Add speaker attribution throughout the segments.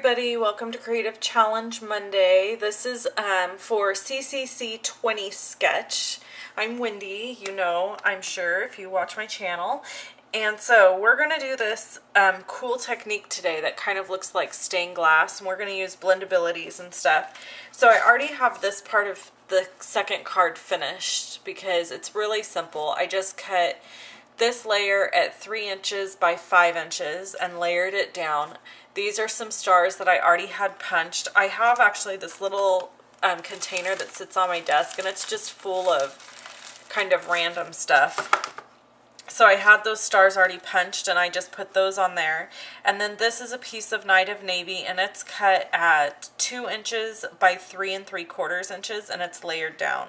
Speaker 1: everybody, welcome to Creative Challenge Monday. This is for CCC20 sketch. I'm Wendy, you know, I'm sure if you watch my channel. And so we're going to do this cool technique today that kind of looks like stained glass, and we're going to use blendabilities and stuff. So I already have this part of the second card finished because it's really simple. I just cut this layer at 3 inches by 5 inches and layered it down. These are some stars that I already had punched. I have actually this little container that sits on my desk, and it's just full of kind of random stuff. So I had those stars already punched, and I just put those on there. And then this is a piece of Night of Navy, and it's cut at 2 inches by 3 3/4 inches, and it's layered down.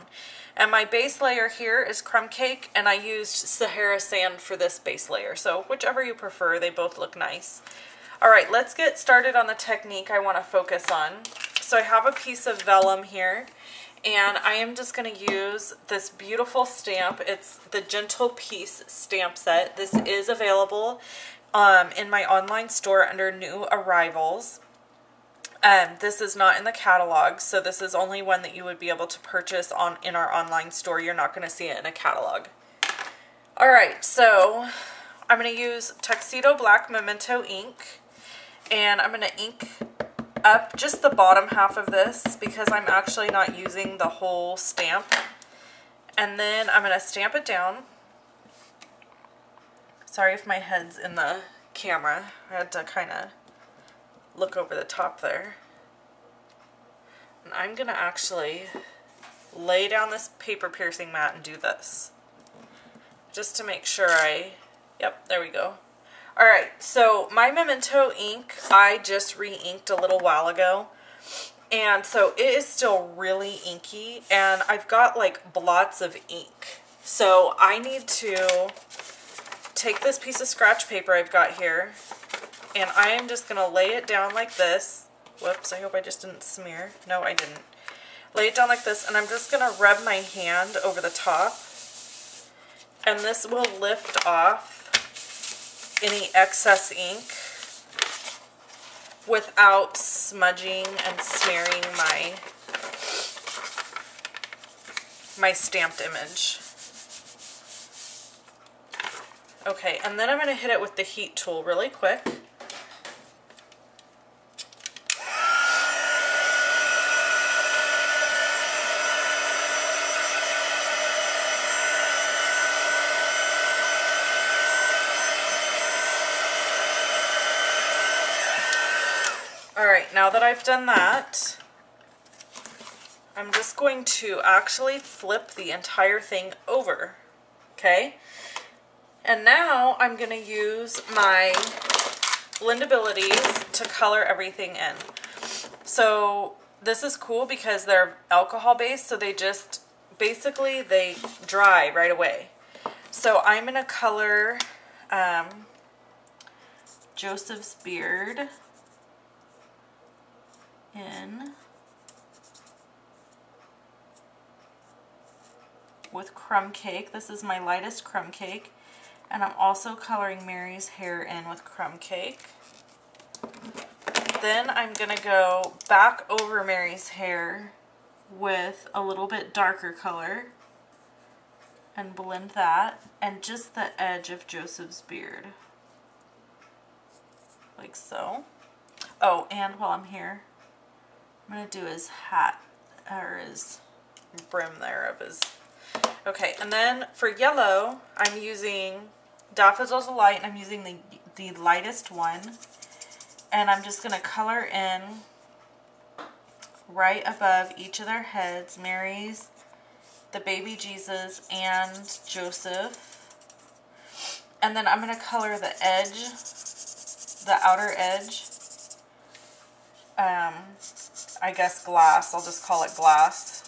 Speaker 1: And my base layer here is crumb cake, and I used Sahara sand for this base layer. So whichever you prefer, they both look nice. All right, let's get started on the technique I want to focus on. So I have a piece of vellum here, and I am just going to use this beautiful stamp. It's the Gentle Peace stamp set. This is available in my online store under new arrivals. This is not in the catalog, so this is only one that you would be able to purchase in our online store. You're not going to see it in a catalog. All right, so I'm going to use Tuxedo Black Memento ink, and I'm going to ink up just the bottom half of this because I'm actually not using the whole stamp. And then I'm going to stamp it down. Sorry if my head's in the camera. I had to kind of look over the top there. And I'm going to actually lay down this paper piercing mat and do this, just to make sure yep, there we go. Alright, so my Memento ink, I just re-inked a little while ago, and so it is still really inky, and I've got like blots of ink. So I need to take this piece of scratch paper I've got here, and I am just going to lay it down like this. Whoops, I hope I just didn't smear. No, I didn't. Lay it down like this, and I'm just going to rub my hand over the top, and this will lift off any excess ink without smudging and smearing my stamped image. Okay, and then I'm going to hit it with the heat tool really quick. Alright, now that I've done that, I'm just going to actually flip the entire thing over, okay? And now I'm going to use my blendabilities to color everything in. So this is cool because they're alcohol based, so they just, basically they dry right away. So I'm going to color Joseph's beard in with crumb cake. This is my lightest crumb cake, and I'm also coloring Mary's hair in with crumb cake. Then I'm gonna go back over Mary's hair with a little bit darker color and blend that, and just the edge of Joseph's beard like so. Oh, and while I'm here, I'm going to do his hat, or his brim there of his. Okay, and then for yellow, I'm using Daffodil Delight, and I'm using the lightest one. And I'm just going to color in right above each of their heads, Mary's, the baby Jesus, and Joseph. And then I'm going to color the edge, the outer edge. I guess glass. I'll just call it glass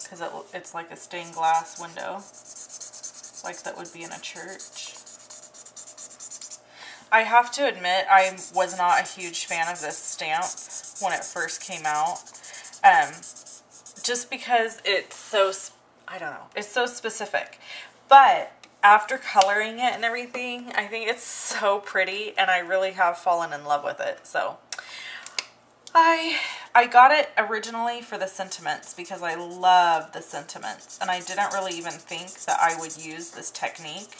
Speaker 1: because it's like a stained glass window, like that would be in a church. I have to admit, I was not a huge fan of this stamp when it first came out, just because it's so, I don't know, it's so specific. But after coloring it and everything, I think it's so pretty, and I really have fallen in love with it. So I got it originally for the sentiments because I love the sentiments, and I didn't really even think that I would use this technique,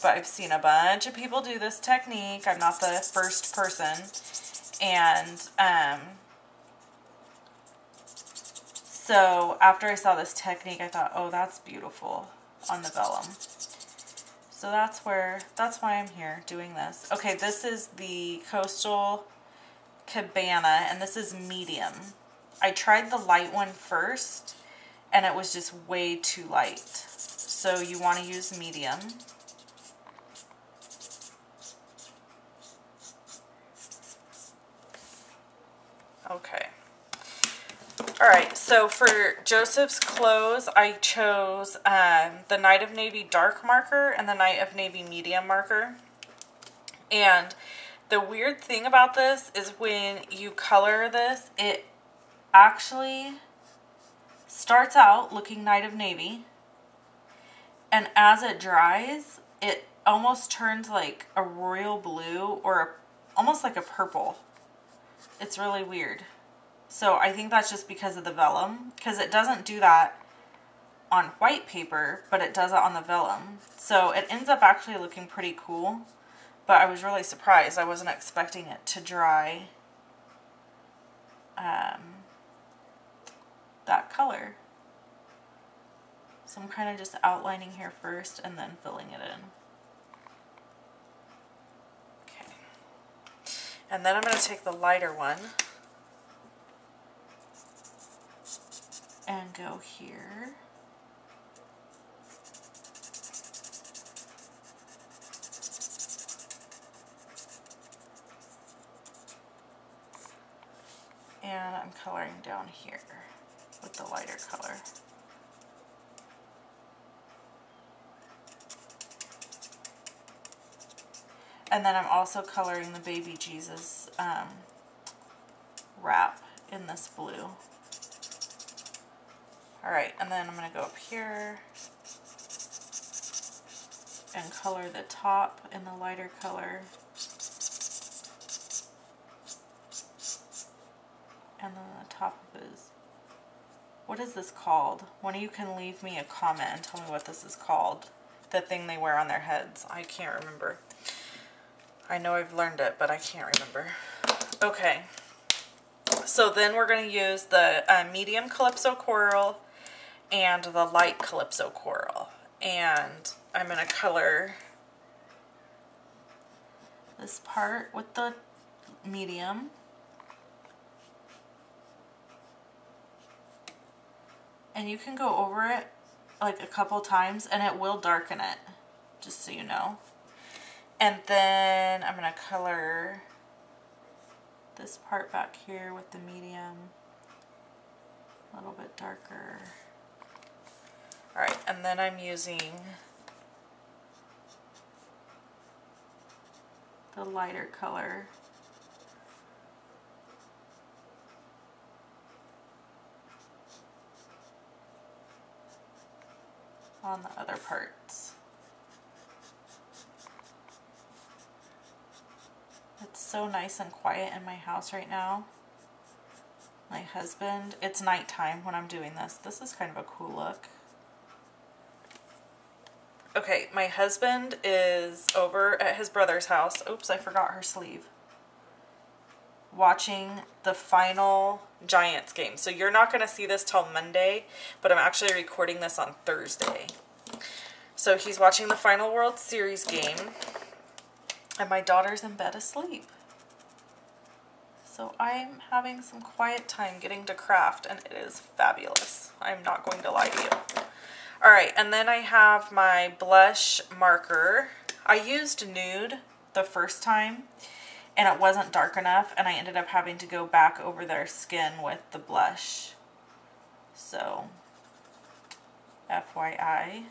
Speaker 1: but I've seen a bunch of people do this technique. I'm not the first person, and so after I saw this technique, I thought, oh, that's beautiful on the vellum. So that's why I'm here doing this. Okay, this is the Coastal Cabana, and this is medium. I tried the light one first, and it was just way too light. So you want to use medium. Okay. Alright, so for Joseph's clothes, I chose the Night of Navy dark marker and the Night of Navy medium marker. And the weird thing about this is when you color this, it actually starts out looking Night of Navy, and as it dries, it almost turns like a royal blue or almost like a purple. It's really weird. So I think that's just because of the vellum, because it doesn't do that on white paper, but it does it on the vellum. So it ends up actually looking pretty cool, but I was really surprised. I wasn't expecting it to dry that color. So I'm kind of just outlining here first and then filling it in. Okay. And then I'm going to take the lighter one and go here. And I'm coloring down here with the lighter color. And then I'm also coloring the baby Jesus wrap in this blue. Alright, and then I'm going to go up here and color the top in the lighter color. And then the top of his, what is this called? One of you can leave me a comment and tell me what this is called. The thing they wear on their heads. I can't remember. I know I've learned it, but I can't remember. Okay. So then we're going to use the medium Calypso coral and the light Calypso coral. And I'm going to color this part with the medium. And you can go over it like a couple times and it will darken it, just so you know. And then I'm going to color this part back here with the medium, a little bit darker. Alright, and then I'm using the lighter color on the other parts. It's so nice and quiet in my house right now. My husband, it's nighttime when I'm doing this. This is kind of a cool look. Okay, my husband is over at his brother's house. Oops, I forgot her sleeve. Watching the final Giants game. So you're not going to see this till Monday, but I'm actually recording this on Thursday. So he's watching the final World Series game, and my daughter's in bed asleep. So I'm having some quiet time getting to craft, and it is fabulous. I'm not going to lie to you. Alright, and then I have my blush marker. I used nude the first time, and it wasn't dark enough, and I ended up having to go back over their skin with the blush. So, FYI,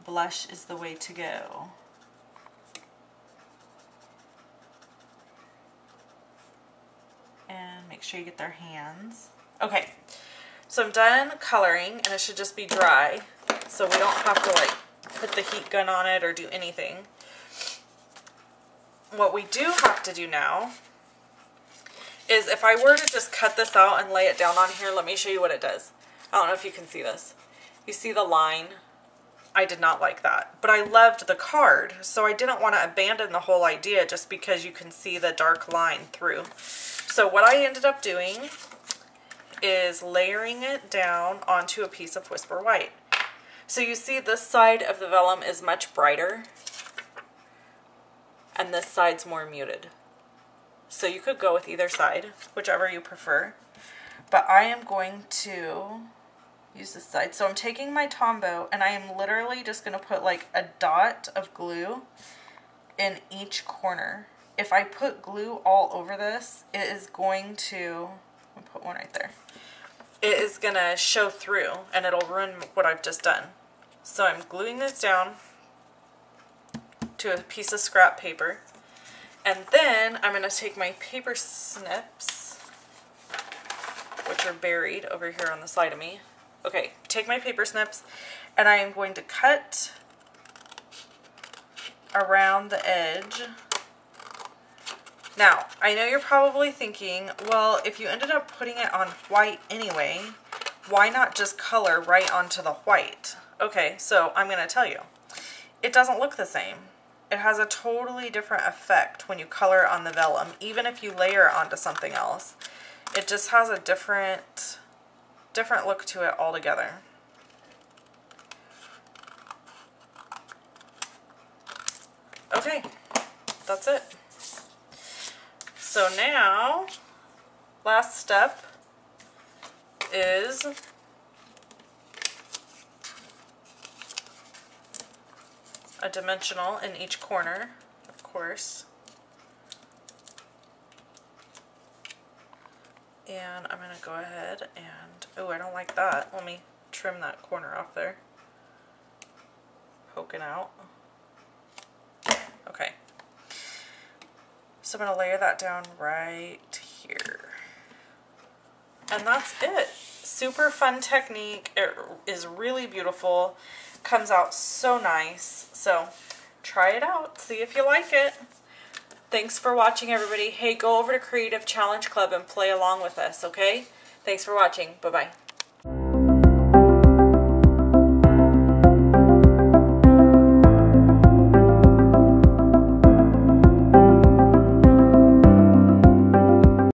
Speaker 1: blush is the way to go. And make sure you get their hands. Okay, so I'm done coloring, and it should just be dry, so we don't have to like put the heat gun on it or do anything. What we do have to do now is if I were to just cut this out and lay it down on here, let me show you what it does. I don't know if you can see this. You see the line? I did not like that, but I loved the card, so I didn't want to abandon the whole idea just because you can see the dark line through. So what I ended up doing is layering it down onto a piece of Whisper White. So you see this side of the vellum is much brighter, and this side's more muted. So you could go with either side, whichever you prefer. But I am going to use this side. So I'm taking my Tombow and I am literally just going to put like a dot of glue in each corner. If I put glue all over this, it is going to, I'll put one right there. It is going to show through and it'll ruin what I've just done. So I'm gluing this down to a piece of scrap paper. And then I'm going to take my paper snips, which are buried over here on the side of me. Okay, take my paper snips and I am going to cut around the edge. Now, I know you're probably thinking, well, if you ended up putting it on white anyway, why not just color right onto the white? Okay, so I'm going to tell you. It doesn't look the same. It has a totally different effect when you color on the vellum, even if you layer it onto something else. It just has a different look to it altogether. Okay, that's it. So now, last step is a dimensional in each corner, of course. And I'm going to go ahead and, oh, I don't like that. Let me trim that corner off there. Poking out. Okay. So I'm going to layer that down right here. And that's it. Super fun technique. It is really beautiful. Comes out so nice. So try it out. See if you like it. Thanks for watching, everybody. Hey, go over to Creative Challenge Club and play along with us, okay? Thanks for watching. Bye-bye.